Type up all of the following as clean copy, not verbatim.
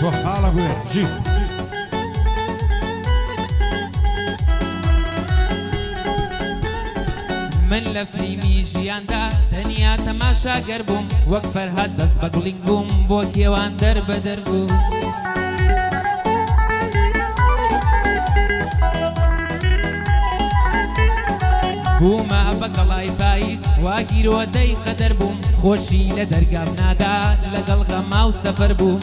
تو خاله بوێ بژی من لە فلیمی ژیاندا تەنیا تەماشاگەر بووم وەک فەرهاد دەست بە گوڵینگ بووم بۆ کێوان دەربەدەر بوو بوومە بە گەڵای پاییز وا گیرۆدەی قەدەر بووم خۆشی لە دەرگام نادا لەگەڵ غەما و سەفەر بووم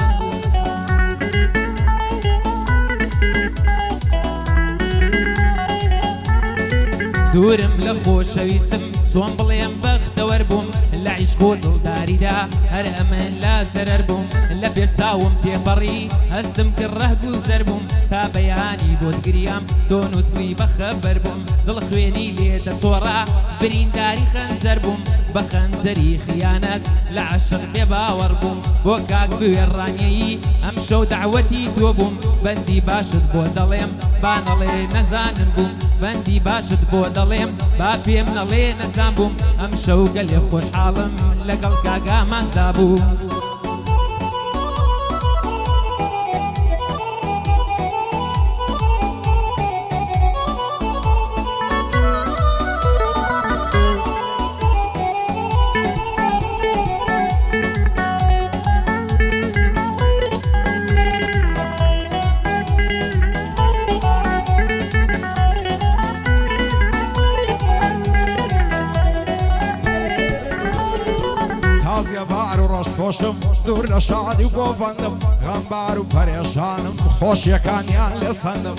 دوورم لە خۆشەویستم چۆن بڵێم بەختەوەر بووم لە عیشق و دڵداریدا هەر ئەمن لا زەرەر بووم لە پێرساوم تێپەڕی هەستم کرد ڕەهگوزەر بووم تا بەیانی بۆت گریام تۆ نووسوی بەخەبەر بووم دڵ خوێنی لێ دەچۆڕا برینداری خەنجەر بووم بە خەنجەری خیانەت لە عاشق بێباوەڕ بووم بۆ کاک بوێڕانیایی ئەم شەو دەعوەتی تۆ بووم بەندی باشت بۆ دەڵێم با نەڵێ نەزانن بووم بەندی باشت بۆ دەڵێم با پێم نەڵێ نەزان بووم ئەم شەو گەلێ خۆشحاڵم لەگەڵ کاگا ماستا بووم خۆشم دوور لە شادی و گۆڤەندم غەمبار و پەرێشانم خۆشیەکانیان لێ سەندم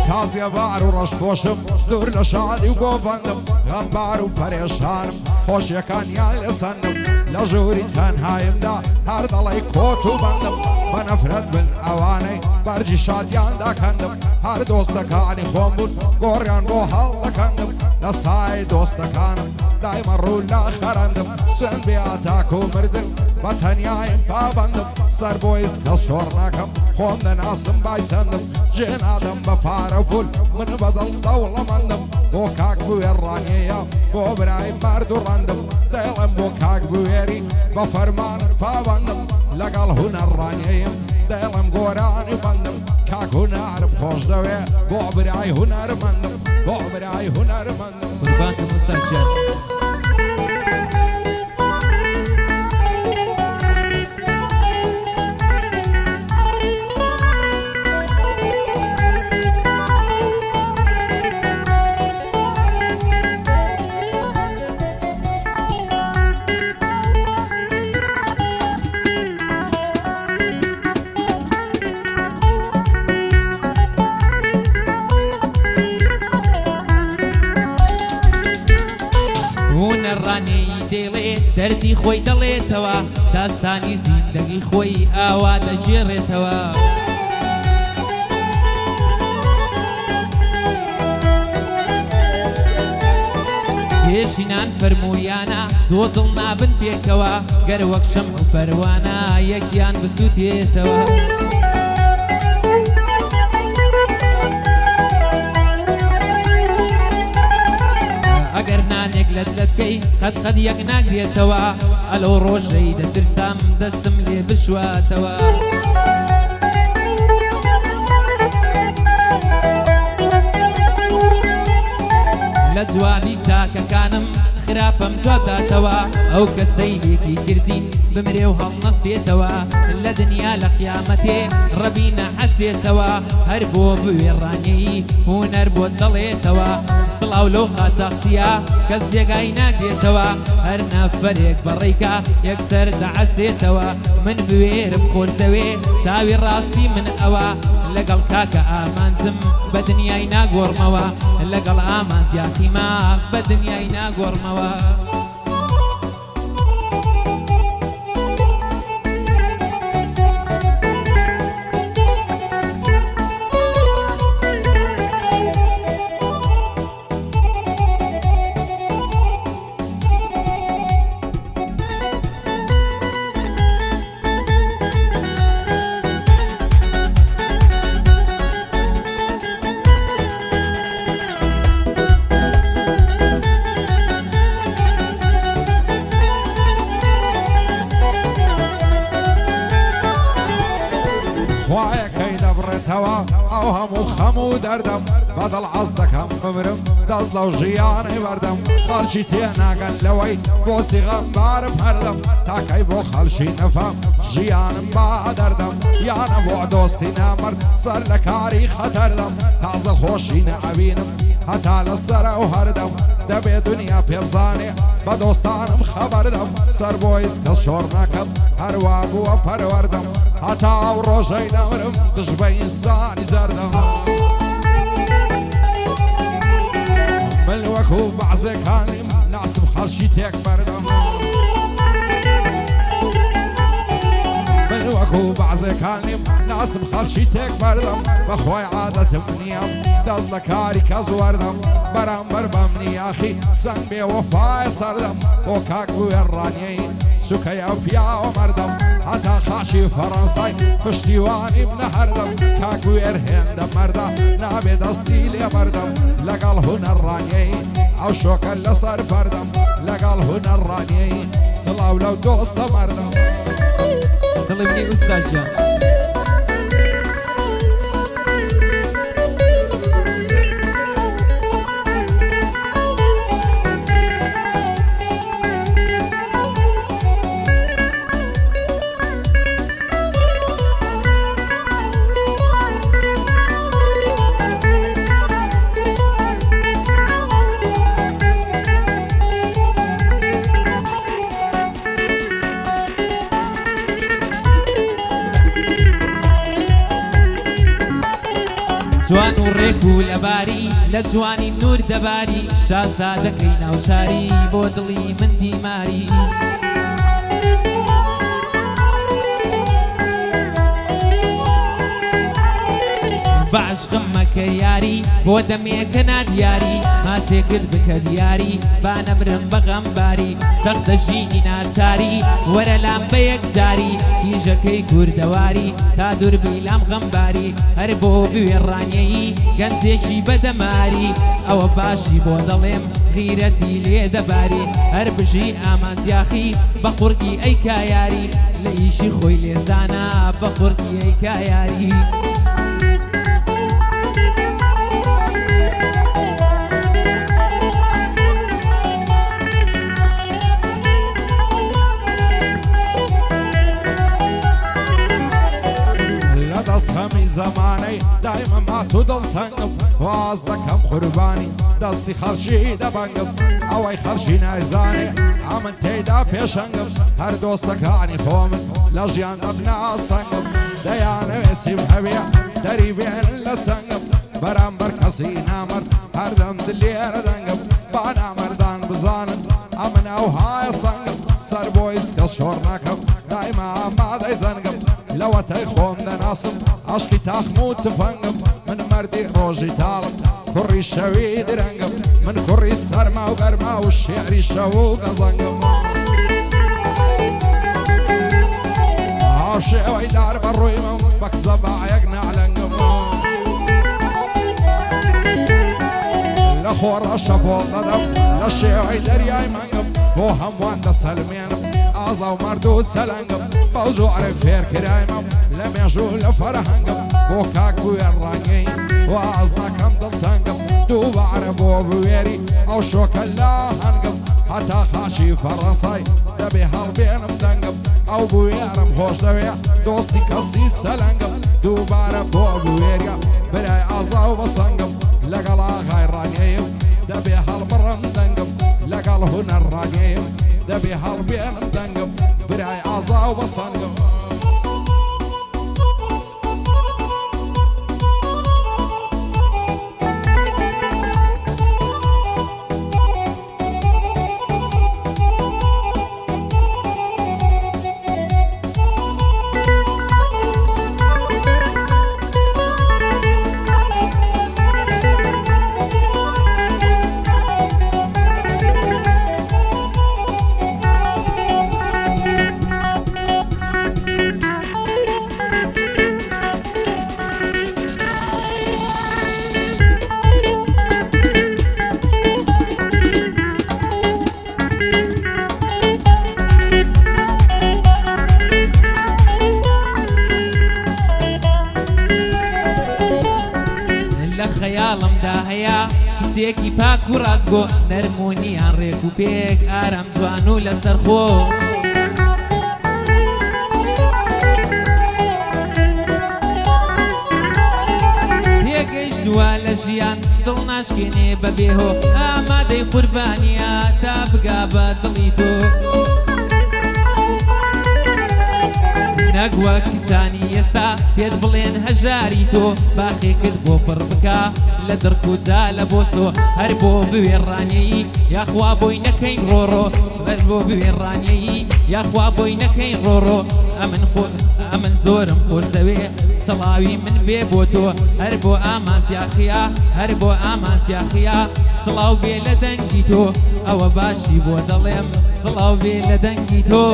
تازیە بار و ڕەشپۆشم دوور لە شادی و گۆڤەندم غەمبار و پەرێشانم خۆشیەکانیان لێ سەندم لە ژووری تەنهایمدا هەر دەڵێی کۆت و بەندم بە نەفرەت بن ئەوانەی بەرجی شادیان دەکەندم هەر دۆستەکانی خۆم بوون گۆڕیان بۆ هەڵ دەکەندم لە سای دۆستەکانم دایمە ڕوو لا خەرەندم سوێن بێ ئاتاک و مردن بە تەنیایم پابەندم سەر بۆ هیچ کەس شۆڕ ناکەم خۆم دەناسم بایسەندم ژێنادەم بە پارە و پول من بەدڵ دەوڵەمەندم بۆ کاک بوێڕانیەیە بۆ برای مرد و ڕەندم دەڵێم بۆ کاک بوێری بە فەرمان پابەندم لەگەڵ هونەڕانیەیم دەڵێم گۆرانی بەندم کاک هونەرم خۆش دەوێ بۆ برای هونەرمەندم بۆ برای هونەرمەندم قوربانتم مستەجەر دەردی خۆی دەڵێتەوە داستانی زیندەگی خۆی ئاوا دەجێڕێتەوە پێشینان فەرموویانە دۆ دڵ نابن پێکەوە گەر وەک شەم و پەروانە یەکیان بسووتێتەوە ئەگەر نانێک لەت لەتکەی قەت یەک ناگرێتەوە ئەلەو ڕۆژەی دەترسام دەستم لێ بشواتەوە لە جوابی چاکەکانم خراپەم جوابداتەوە ئەو کەسەی لێکی کردین بمرێ و هەڵنەستێتەوە لە دنیا لە قیامەتێ ڕەبی نەحەسێتەوە هەر بۆ بوێڕانیەی هونەر بۆ دەڵێتەوە سڵاو لەو قاچاقچیە کەس جێگای ناگرێتەوە هەر نەفەرێک بەڕێیکە یەکسەر دەعەسێتەوە من بوێرم خۆش دەوێ چاوی ڕاستی من ئەوە لەگەڵ کاکە ئامانجم بە دنیای ناگۆڕمەوە لەگەڵ ئامانجیاقیما بە دنیای ناگۆڕمەوە وهم وخم دردم بدل عزدك هم بمرم دز لو ژیانی بردم خالشی تێناگەن لەوەی بۆچی غەمبارم هەردەم تاکەی بۆ خەڵشی نەفەم ژیانم با دەردەم یانە بۆ دۆستی نامەرد سەر لە کاری خەتەردەم تازە خۆشی نەبینم هەتا لەسەرە و هەردەم دەبێ دنیا پێبزانێ بە دۆستانم خەبەردەم سەر بۆ هیچ کەس شۆڕ نەکەم هەروە بووە پەروەردەم هەتا ئەو ڕۆژەی دەمرم دژ بە ئینسانی زەردەم من وەکو بەعزەکانیم ناسم خەڵکی تێک بەردەم من وەکو بەعزەکانیم ناسم خەڵکی تێک بەردەم بەخۆی عادەتم نییەم دەست لە کاری کەس وەردەم بەرامبەر بەم نیاخی چەند بێوەفایە سەردەم بۆ کاک وێڕانیەی سوکەیە و پیاوە مەردەم هەتا خاشی فەڕەنسای پشتیوانیم نەهەردەم کاک وێر هێندە مەردە نابێ دەستی لێ بەردەم لەگەڵ هونەڕانیەی ئەو شۆکە لەسەر بەردەم لەگەڵ هونەڕانیەی سڵاو لەو دۆستە مەردەم دڵی منی ئوستاد جان جوان و ڕێک و لەباری لە جوانی نور دەباری شازادەکەی ناوشاری بۆ دڵی من دیماری باشقم مەکە یاری بۆ دەمێکە نادیاری ماچێکرد بکە دیاری با نەمرم بە غەمباری سەختە ژینی ناچاری وەرە لام بە یەکجاری تیژەکەی کوردەواری تا دووربی لام غەمباری هەر بۆ بوێڕانیەیی گەنجێکی بەدەماری ئەوە باشی بۆ دەڵێم غیرەتی لێ دەباری هەر بژی ئامانجیاخی بە قورگی ئەیکا یاری لە ئیشی خۆی لێزانە بە قورگی ئەیکا یاری هەمی زەمانەی دایمە مات و دڵتەنگم واز دەکەم قوربانی دەستی خەڵکی دەبەنگم ئەوەی خەڵکی نایزانێ ئەمن تێیدا پێشەنگم هەر دۆستەکانی خۆمن لە ژیان دەبناستەنگم دەیانەوێسیم هەوێ دەری بێنن لە سەنگم بەرامبەر کەسی نامەرد هەردەم دلێرە دەنگم با نامەردان بزانن ئەمن ئەوهایە سەنگم سەر بۆ هیچ کەس شۆڕ نەکەم دایمە ئامادەی زەنگم لەوەتەی خۆم دەناسم عەشقی تاخم و تفەنگم من مەردی ڕۆژی تاڵم کوڕی شەوی درەنگم من کوڕی سەرما و گەرما و شێعری شەو و گەزەنگم ئاو شێوەی دار بە ڕوویمم بە کزە باەک نالەنگم لە خۆڕە شەپۆڵ دەدەم لە شێوەی دەریای مەنگم بۆ هەمووان دەسەلمێنم ئازا و مەرد و چەلەنگم بەو زۆرەی فێرکرایمم لە مێژوو لە فەرهەنگم بۆ کاک وێڕانیەی واز نەکەم دڵتەنگم دووبارە بۆ بوێری ئەو شۆکە لا هەنگم هەتا خاشی فەڕەنسای دەبێ هەڵبێنم دەنگم ئەو بوێرم خۆش دەوێ دۆستی کەسی چەلەنگم دووبارە بۆ بوێریە برای ئازا و بەسەنگم لەگەڵ ئاغای ڕانیەیم دەبێ هەڵبڕم دەنگم لەگەڵ هونەڕانیەیم دەبێ هەڵبێنم دەنگم برای ئازا و بەسەنگم کچێکی پاک و ڕازگۆ نەرمونیان ڕێک و پێک ئارام جوان و لەسەرخۆ پێگەیشتووە لە ژیان دڵ ناشکێنێ بەبێهۆ ئامادەی قوربانیە تا بگا بە دڵی تۆ نەگووە کچانی ئێستا پێت بڵێن هەژاری تۆ باخێکت بۆ پڕ بکە لە دڕک و جا لە بۆ تۆ هەر بۆ بوێڕانیایی یاخوا بۆی نەکەین ڕۆڕۆ هەر بۆ بوێڕانیایی یاخوا بۆی نەکەین ڕۆڕۆ ئەمن زۆرم خۆش دەوێ سڵاوی من بێ بۆ تۆ هەر بۆ ئامانسیاخیا هەر بۆ ئامانسیاخیا سڵاو بێ لە دەنگی تۆ ئەوە باشی بۆ دەڵێم سڵاو بێ لە دەنگی تۆ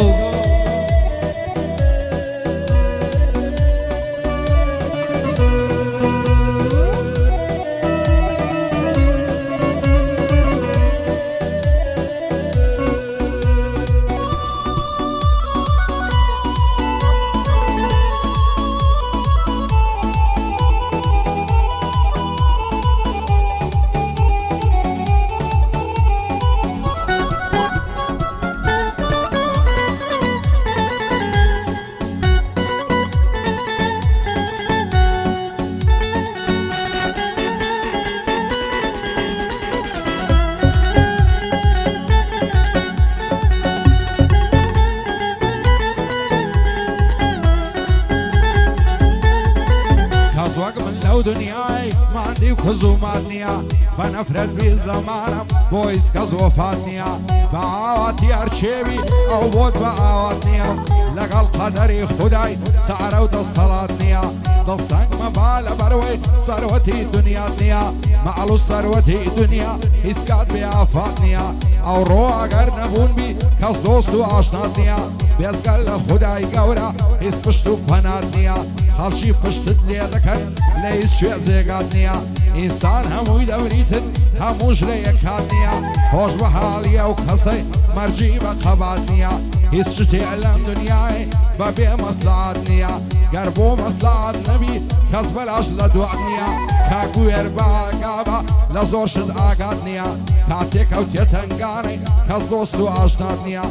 دنیای ماندی و کزومات نیا با نفرت بی زمانم بویز کز وفات نیا با آواتی هرچیوی او بود با آوات نیا لگل قدری خدای سعر و دستالات نیا دلتنگ مبال بروی سروتی دنیا نیا معلو سروتی دنیا اسکات بی آفات نیا او رو اگر نبون بی کس دوست و آشنات نیا بیزگل خدای گورا اس پشتو پنات نیا خالشی پشتت لیدکن لیس شوی زیگات نیا انسان هموی دوریتن هموش لیکات نیا خوش بحالی او کسی مرجی بقبات نیا هیچ شتی علم دنیای با بی مصلحات نیا گر بو مصلحات نبی کس بلاش لدوات نیا کاکو اربا گابا لزور شد آگات نیا کاتیک او تیتنگانی کس دوستو آشنات نیا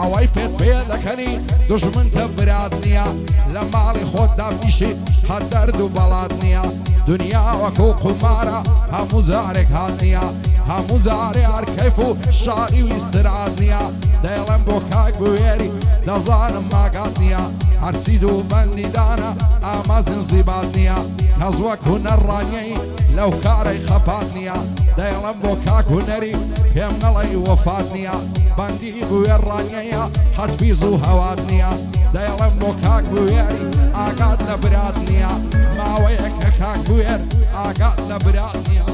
اوی پیت پیلکنی دشمن تبرات نیا لمالی خود دمیشی حد درد و بلات نیا دنیا وکو قمارا همو زارک هات نیا همو زاری هر کیف و شاری و استرات نیا دیلم بو کاک بویری دزانم ماگات نیا هرچی دو بندی دانا آمازن زیبات نیا کزوک هنر رانی لو کاری خپات نیا دیلم بو کاک هنری پیم نلی وفات نیا بندی بویر رانیا حتفیزو هوات نیا دیلم بو کاک بویری آگات لبرات نیا ماوی کاک بویر آگات لبرات نیا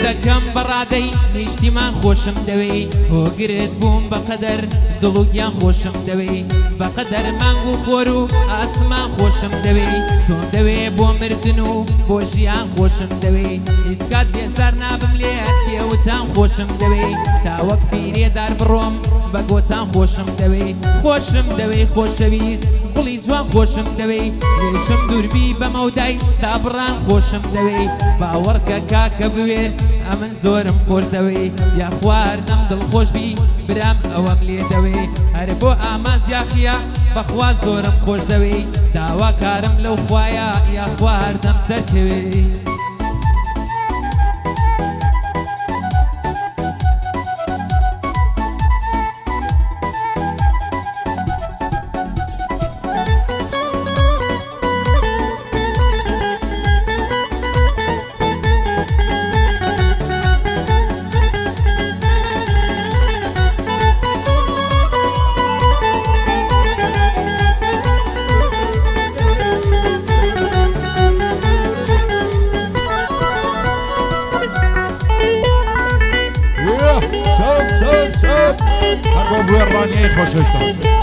دەکەم بەڕادەی نیشتیمان خۆشم دەوێ هۆگرت بووم بەقەدەر دڵوگیان خۆشم دەوێ بەقەدەر مانگ و خۆر و ئاسمان خۆشم دەوێ تۆم دەوێ بۆ مردن و بۆ ژیان خۆشم دەوێ هیچ کات بێزار نابم لێت پێوتان خۆشم دەوێ تا وەک پیرێدار بڕۆم بە گۆچان خۆشم دەوێ خۆشم دەوێ خۆشەویست گوڵی جوان خۆشم دەوێ لێشم دووربی بە مەودای تا بڕان خۆشم دەوێ باوەڕکە کاکە بوێ ئەمن زۆرم خۆش دەوێ یا خواردەم دڵخۆش بی برام ئەوەم لێ دەوێ هەر بۆ ئامانزیاخیا بەخوا زۆرم خۆش دەوێ داواکارم لەو خوایە یا خواردەم سەرکەوێ سب هەر بۆ ڕانیەی خۆشەویستان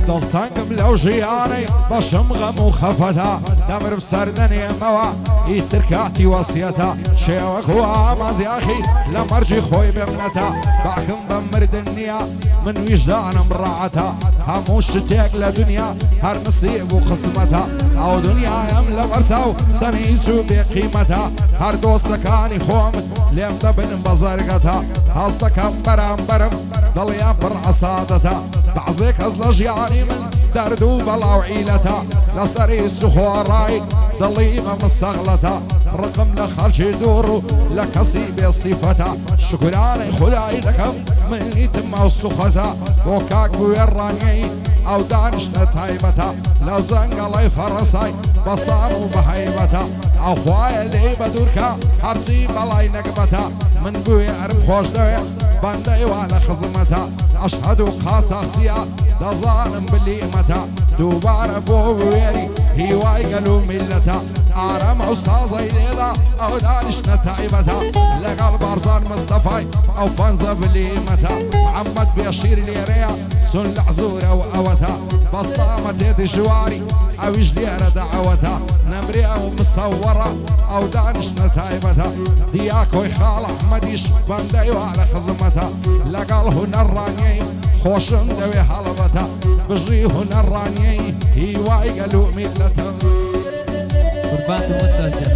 دڵتەنگم لەو ژیانەی بەشم غەم و خەفەتە دەمرم سەردەنێمەوە ئیتر کاتی وەسیەتە شێوەک و ئامازیاخی لە مەرجی خۆی بێمنەتە باکم بە مردن نییە من ویژدانم ڕاعەتە هەموو شتێک لە دنیا هەر نسیب و قسمەتە ئەو دنیایم لە بەرچە و سەرهیچ و بێقیمەتە هەر دۆستەکانی خۆم لێم دەبن بە زەرگەتە هەست دەکەم بەرامبەرم دڵیان پڕ عەسادەتە بەعزێ کەس لە ژیانی من دەرد و بەڵاو عیلەتە لەسەری سوخۆڕای دڵی مە مستەغلەتە ڕقم لە خەڵکی دوور و لە کەسی بێسیفەتە شکرانەی خودایی دەکەم منیتم ئەو سوخەتە بۆ کاک بوێڕانیەی ئەو دانیشتە تایبەتە لەو جەنگەڵی فەڕەسای بەسام و بەهەیبەتە ئەو خوایە لێی بە دوورکە هەرچی بەڵای نەکبەتە من بوێرم خۆش دەوێ بەندەی وا لە خزمەتە ئەشهەد و قاچاقسیە دەزانم بلیمەتە دووبارە بۆ وێری هیوای گەل و میلەتە ئارەم ئەو سازەی لێدا ئەو دانیشتە تایبەتە لەگەڵ بارزان مستەفای ئەو پەنجە بلیمەتە محەممەد بێشیر لێرەیە سون لە حزورە و ئەوەتە بەستامە تێتی ژواری ئەویش لێرە دەعەوەتە نەمرێ ئەو مسەوەڕە ئەو دانیشتە تایبەتە دیاکۆی خاڵ ئەحمەدیش بەندەی وا لە خزمەتە لەگەڵ هونەڕانیەی خۆشم دەوێ هەڵەبەتە بژی هونەڕانیەی هیوای گەل و میلەتە قربان مستەجە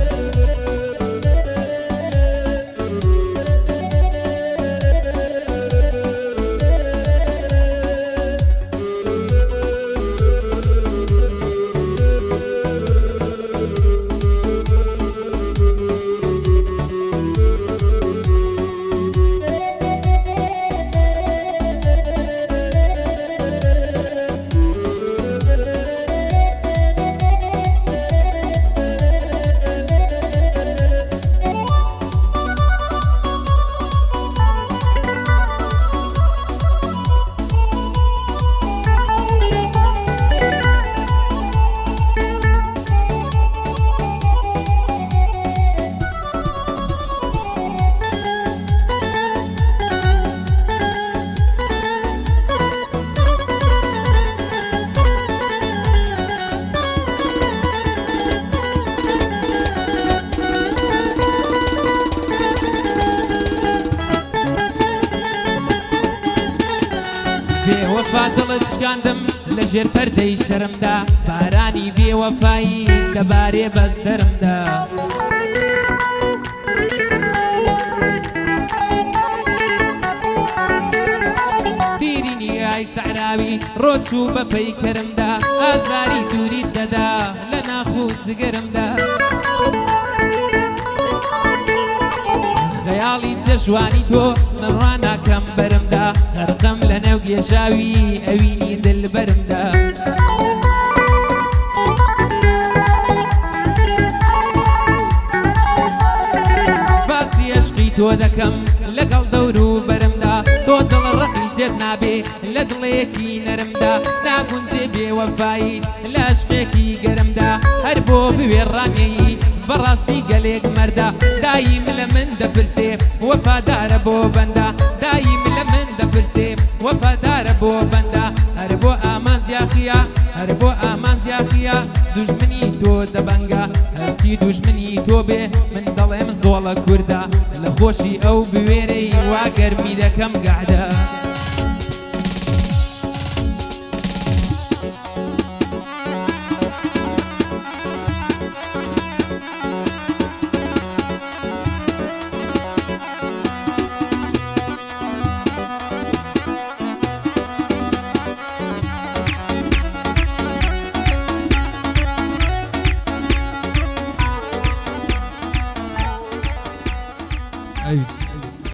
بێوەفا دڵت شکاندم لە ژێر پەردەی شەرمدا بارانی بێوەفایی دەبارێ بە سەرمدا بیرینی ئای سەعراوی ڕۆچوو بە پەیکەرمدا ئازاری دووریت دەدا لە ناخوو جگەرمدا خەیاڵی جەژوانی تۆ من ڕاناکەم بەرمدا غەرقەم لە نێو گێژاوی ئەوینی دلبەرمدا باسی عەشقی تۆ دەکەم لەگەڵ دەور و بەرمدا تۆ دڵ ڕقی جێت نابێ لە دڵێکی نەرمدا ناگونجێ بێوەفایی لە عەشقێکی گەرمدا هەر بۆ بوێڕانیەی بەڕاستی گەلێک مەردا دایم لە من دەپرسێ وەفادارە بۆ بەندا دایم لە من دەپرسێ وەفادارە بۆ بەندا هەر بۆ ئامانزیاخیە هەر بۆ ئامانزیاخیە دوژمنی تۆ دەبەنگە هەرچی دوژمنی تۆ بێ من دەڵێم زۆڵە کووردا لە خۆشی ئەو بوێرەی وا گەرمی دەکەم گەعدە